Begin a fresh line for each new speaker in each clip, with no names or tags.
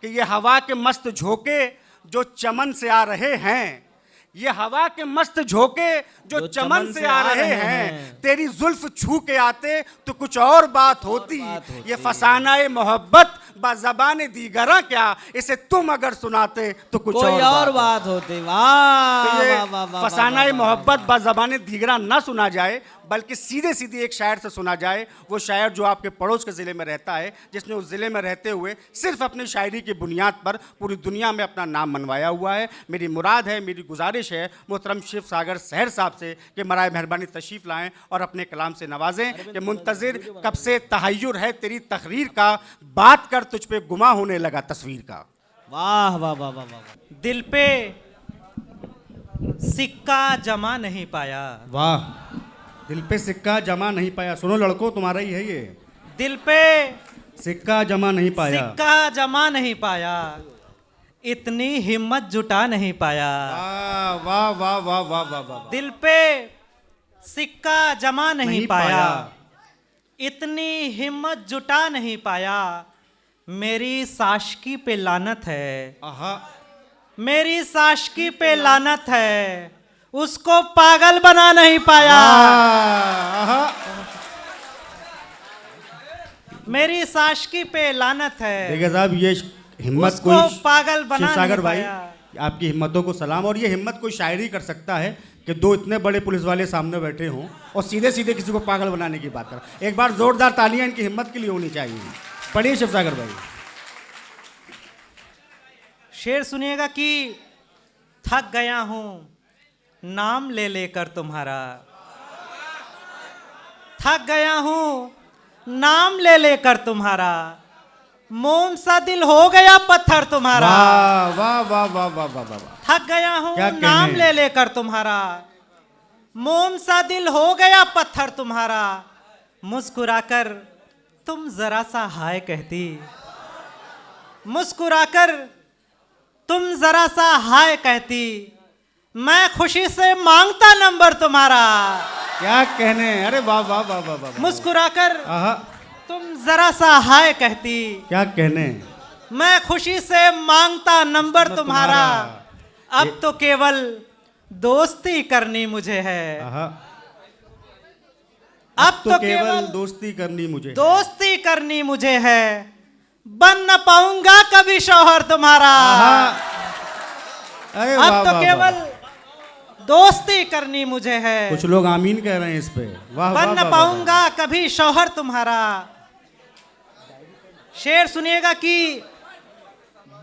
कि ये हवा के मस्त झोंके जो चमन से आ रहे हैं, ये हवा के मस्त झोंके जो चमन से आ रहे हैं, तेरी जुल्फ छू के आते तो कुछ और बात होती। ये फसाना-ए मोहब्बत बाज़बान दीगरा क्या, इसे तुम अगर सुनाते तो कुछ और
बात होती। वाह वाह वाह।
फसाना-ए मोहब्बत बाज़बान दीगरा ना सुना जाए, बल्कि सीधे सीधे एक शायर से सुना जाए। वो शायर जो आपके पड़ोस के ज़िले में रहता है, जिसने उस ज़िले में रहते हुए सिर्फ अपनी शायरी की बुनियाद पर पूरी दुनिया में अपना नाम मनवाया हुआ है। मेरी मुराद है, मेरी गुजारिश है मोहतरम शिव सागर सहर साहब से कि मराए मेहरबानी तशरीफ़ लाएं और अपने कलाम से नवाजें कि मुंतज़िर कब से तहय्युर है तेरी तकरीर का, बात कर तुझ पे गुमा होने लगा तस्वीर का।
वाह वाह वाह वाह वाह।
दिल पे सिक्का जमा नहीं पाया।
वाह, दिल पे सिक्का जमा नहीं पाया। सुनो लड़कों, तुम्हारा ही है ये।
दिल पे
सिक्का जमा नहीं पाया,
सिक्का जमा नहीं पाया, इतनी हिम्मत जुटा नहीं पाया।
वाह वाह वाह वाह वाह वाह।
दिल पे सिक्का जमा नहीं पाया, इतनी हिम्मत जुटा नहीं पाया। मेरी साशकी पे लानत है, मेरी साशकी पे लानत है, उसको पागल बना नहीं पाया। मेरी साशकी पे लानत है।
देखिए साहब, ये हिम्मत
उसको
कोई
पागल बना नहीं
सागर भाई,
पाया।
आपकी हिम्मतों को सलाम। और ये हिम्मत कोई शायरी कर सकता है कि दो इतने बड़े पुलिस वाले सामने बैठे हों और सीधे सीधे किसी को पागल बनाने की बात कर। एक बार जोरदार तालियां इनकी हिम्मत के लिए होनी चाहिए। पढ़िए शिव सागर भाई।
शेर सुनिएगा कि थक गया हूं नाम ले लेकर तुम्हारा, थक गया हूं नाम ले लेकर तुम्हारा, मोम सा दिल हो गया पत्थर तुम्हारा।
वाह वाह वाह वाह वाह वाह।
थक गया हूं नाम ले लेकर तुम्हारा, मोम सा दिल हो गया पत्थर तुम्हारा। मुस्कुराकर तुम जरा सा हाय कहती, मुस्कुराकर तुम जरा सा हाय कहती, मैं खुशी से मांगता नंबर तुम्हारा।
क्या कहने, अरे वाह वाह वाह वाह वाह।
मुस्कुराकर तुम जरा सा हाय कहती,
क्या कहने,
मैं खुशी से मांगता नंबर तुम्हारा। अब तो केवल दोस्ती करनी मुझे है, अब तो केवल
दोस्ती करनी मुझे,
दोस्ती करनी मुझे है, बन न पाऊंगा कभी शौहर तुम्हारा।
अरे
अब तो केवल दोस्ती करनी मुझे है,
कुछ लोग आमीन कह रहे हैं इस पे। वाह,
बन न पाऊंगा कभी शौहर तुम्हारा। शेर सुनिएगा कि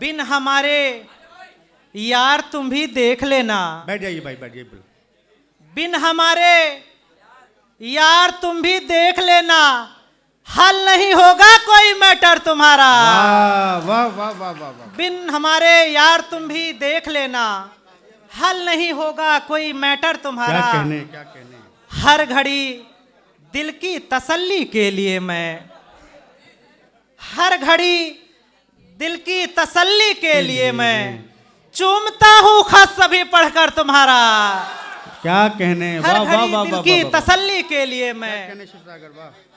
बिन हमारे यार तुम भी देख लेना।
बैठ जाइए भाई, बैठ जाइए।
बिन हमारे यार तुम भी देख लेना, हल नहीं होगा कोई मैटर तुम्हारा।
वाह वाह वाह वाह।
बिन हमारे यार तुम भी देख लेना, हल नहीं होगा कोई मैटर तुम्हारा।
क्या कहने, क्या कहने।
हर घड़ी दिल की तसल्ली के लिए मैं, हर घड़ी दिल की तसल्ली के लिए मैं चूमता हूँ खत सभी पढ़कर तुम्हारा।
क्या कहने,
हर घड़ी दिल की तसल्ली के लिए मैं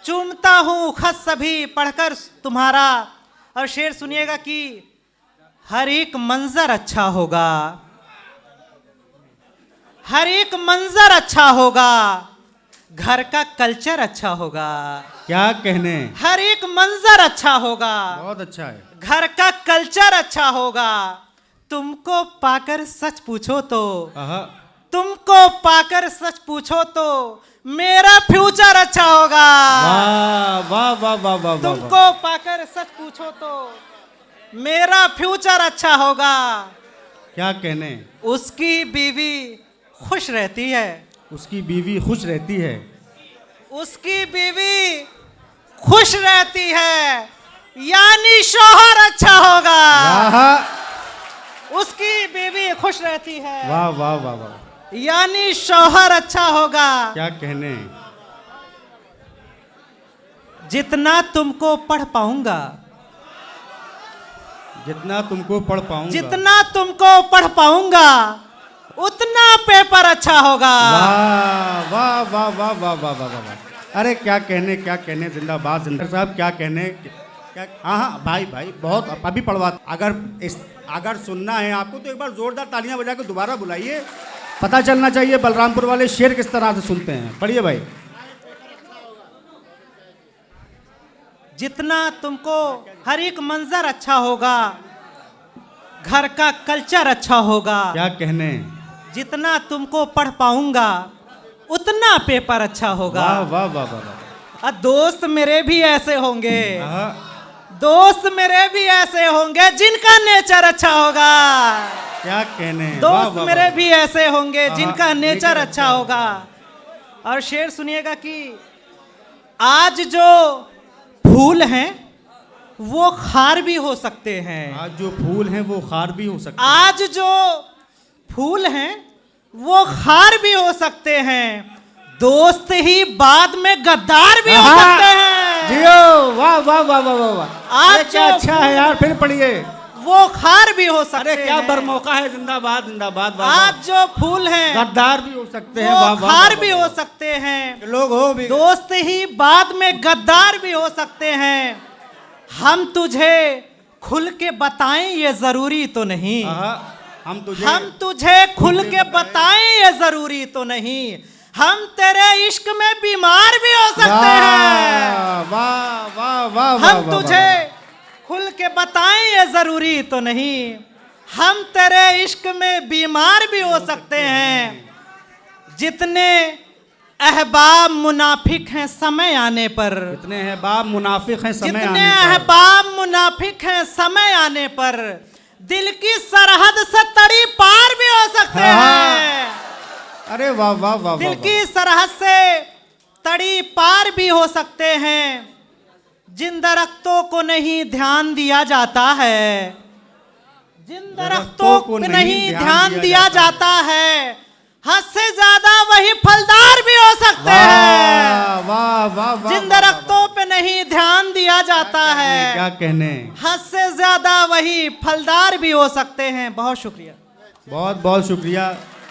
चूमता हूँ खत सभी पढ़कर तुम्हारा। और शेर सुनिएगा कि हर एक मंजर अच्छा होगा, हर एक मंजर अच्छा होगा, घर का कल्चर अच्छा होगा।
क्या कहने,
हर एक मंजर अच्छा होगा,
बहुत अच्छा है,
घर का कल्चर अच्छा होगा। तुमको पाकर सच पूछो तो, तुमको पाकर सच पूछो तो मेरा फ्यूचर अच्छा होगा।
वाह वाह वाह वाह वाह।
तुमको पाकर सच पूछो तो मेरा फ्यूचर अच्छा होगा।
क्या कहने,
उसकी बीवी खुश रहती है,
उसकी बीवी खुश रहती है,
उसकी बीवी खुश रहती है, यानी शौहर अच्छा होगा। उसकी बीवी खुश रहती है,
वाह वाह वाह वाह,
यानी शौहर अच्छा होगा।
क्या कहने,
जितना तुमको पढ़ पाऊंगा,
जितना तुमको पढ़ पाऊंगा,
जितना तुमको पढ़ पाऊंगा उतना पेपर अच्छा होगा।
वाह वाह वाह वाह वाह वाह वाह वाह। अरे क्या कहने, क्या कहने, जिंदाबाद जिंदाबाद साहब, क्या कहने। क्या? हाँ हाँ भाई भाई बहुत अभी पढ़वा। अगर सुनना है आपको तो एक बार जोरदार तालियां बजा के दोबारा बुलाइए, पता चलना चाहिए बलरामपुर वाले शेर किस तरह से सुनते हैं। पढ़िए भाई।
जितना तुमको हर एक मंजर अच्छा होगा, घर का कल्चर अच्छा होगा,
क्या कहने।
जितना तुमको पढ़ पाऊंगा उतना पेपर अच्छा होगा।
वाह वाह वाह वाह वाह।
दोस्त मेरे भी ऐसे होंगे,
हाँ,
दोस्त मेरे भी ऐसे होंगे जिनका नेचर अच्छा होगा।
क्या कहने। वाह,
दोस्त
वाह,
मेरे
वाह।
भी ऐसे होंगे जिनका
हाँ,
नेचर अच्छा होगा। और शेर सुनिएगा कि आज जो फूल हैं वो खार भी हो सकते हैं।
आज जो फूल हैं वो खार भी हो सकते हैं।
आज जो फूल हैं वो खार भी हो सकते हैं, दोस्त ही बाद में गद्दार भी हो सकते हैं।
जियो, वाह वाह वाह वाह वाह वाह।
आज
अरे क्या
जो
अच्छा है यार, फिर पढ़िए।
वो खार भी हो सकते
अरे
हैं।
क्या बरमौका है, जिंदाबाद जिंदाबाद। वाह, वाह।
आज जो फूल हैं
गद्दार भी हो सकते हैं। वाह
वो
वाह
खार
वाह,
भी
वाह,
हो
वाह।
सकते हैं,
लोग हो भी।
दोस्त ही बाद में गद्दार भी हो सकते हैं। हम तुझे खुल के बताएं ये जरूरी तो नहीं,
हम
तुझे खुल के बताएं ये जरूरी तो नहीं। हम तेरे इश्क में बीमार भी हो सकते हैं।
वाह वाह वाह।
हम तुझे खुल के बताएं ये जरूरी तो नहीं, हम तेरे इश्क में बीमार भी हो सकते हैं। जितने अहबाब मुनाफिक हैं समय आने पर,
कितने अहबाब मुनाफिक हैं समय
जितने
आने पर।
अहबाब मुनाफिक हैं समय आने पर, दिल की सरहद से तड़ी पार भी हो सकते हैं।
अरे वाह वाह वाह।
दिल की सरहद से तड़ी पार भी हो सकते हैं। जिन दरख्तों को नहीं ध्यान दिया जाता है, जिन दरख्तों को नहीं ध्यान दिया जाता है, हद से ज्यादा वही फलदार भी हो सकते हैं।
वाह वाह वाह।
जिन दरख्तों पे नहीं ध्यान दिया जाता है,
क्या कहने।
हद से ज्यादा वही फलदार भी हो सकते हैं। बहुत शुक्रिया।
बहुत बहुत शुक्रिया।